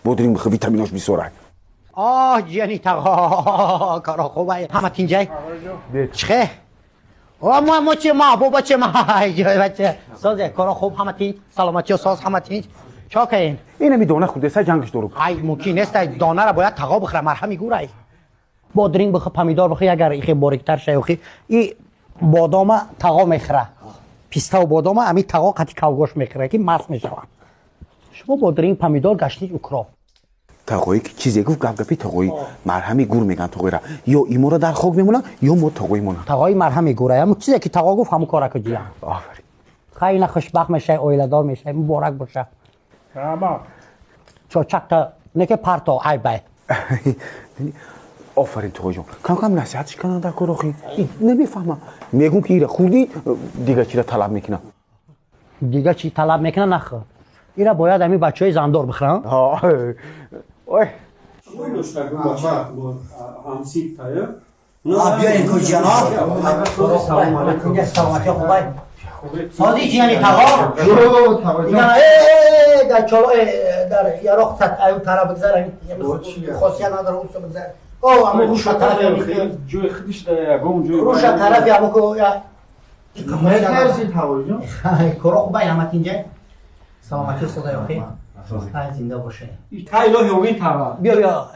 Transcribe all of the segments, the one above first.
بودرینگ بخور ویتامیناش بیسورای جیانی تقا کارا خوبه همه تینجای چخه ما چه ما بابا چه ما بچه سازه کارا خوب همه تین سلامتی و ساز همه تین چا کین اینه می دانه خوده سای جنگش دارو ای ممکن نیست دانه را باید تقا بخره مرهمی گورای بادرینگ بخور پمیدار بخور اگر ایخی باریکتر شه بخور این بادام تقا میخره پیستا و بادام امی تقا قطی کوگوش میخره که مست میشوه شما بادرینگ پمیدار گشتید اوکرا تقوی که چیزی گفت گپگپی تقوی مرهمی گور میگن تقوی را یا ایمو را در خاک میمونن یا ما تقوی مونن تقای مرهمی گوره همون چیزی که تقا گفت همون کارا کجیه آفرین خیلی خوشبخت میشه اویلدار میشه مبارک باشه تمام چاچک تا نکه پرتا ای بای آفرین تقوی جون کم کم نصیحتش کنن در کاراخی نمیفهمم میگم که ایره خوردی دیگه چی را طلب میکنه دیگه چی طلب میکنه نخور ایره باید همین بچه های زندار بخورن اوه بیاین کجانا سلام علیکم سلامتی خوبای سازی جیانی تقا اینا در چالو در یراق صد ایو طرف بگذارن خاصیت نداره اون بگذار اما روش طرف جوی خودش در یگم جوی روش طرف یا بکو یا مرسی تقوی جون کارا خوبای همه اینجا سلامتی خدای بخیر زنده باشه تا الهی اوین تبا بیا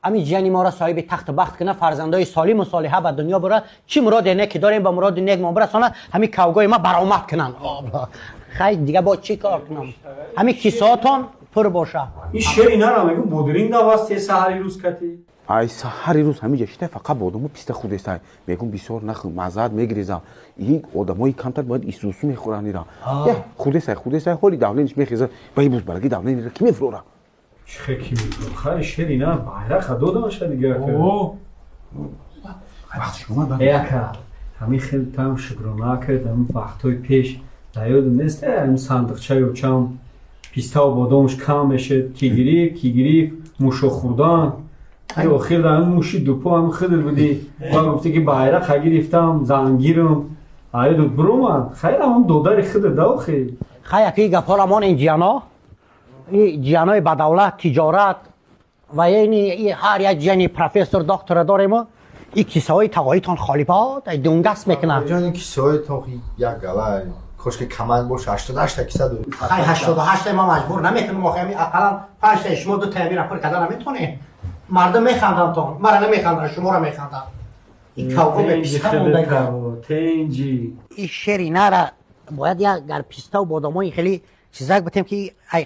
امی جانی ما را صاحب تخت بخت کنه فرزندای سالم و صالحه به دنیا بره چی مراد نیک داریم با مراد نیک ما برسانه همین کوگای ما برآمد کنن خیلی دیگه با چی کار کنم همین کیساتون پر باشه این شعر اینا را میگم بودرینگ دا واسه سحری روز کتی ای سحری روز همینجا شده فقط بادامو پیسته خوده سای میگم بسیار نخو مزد میگریزم این آدمای کمتر باید ایسوسو میخورن ایرا خوده سای حالی دولینش میخیزه با این بوز برگی دولین ایرا کی میفروره چه کی میگم خیلی شعر اینا bayrak دو باشه دیگه اوه وقت شما یکا همین خیلی تام شکرانه کرد همین وقتای پیش یاد نیست این صندوقچه و چم پیستا و بادامش کم میشه کیگیری موشو خوردن یا آخر دارم موشی دوپو هم خیلی بودی و گفتی که bayrak گرفتم زنگیرم آید بروم خیلی هم دودار خیلی داو خیلی خیلی گپارمان این جانا این جانای بدولت تجارت و یعنی هر یک جانی پروفسور دکتر داریم این کیسه های تقاییتان خالی باد دونگست میکنن جان این کیسه های تاقی یک گله خوش که کمند باشه 88 کیسه داریم خیلی 88 ما مجبور نمیتونیم واقعا اقلا 5 تا شما 2 تا میرن پر کردن نمیتونه مردم میخندن تو مرا نمیخندن شما را میخندن این کوکو به پیستا مونده تنجی این شری نره باید یا گر پیستا و بادامای خیلی چیزک بتیم که ای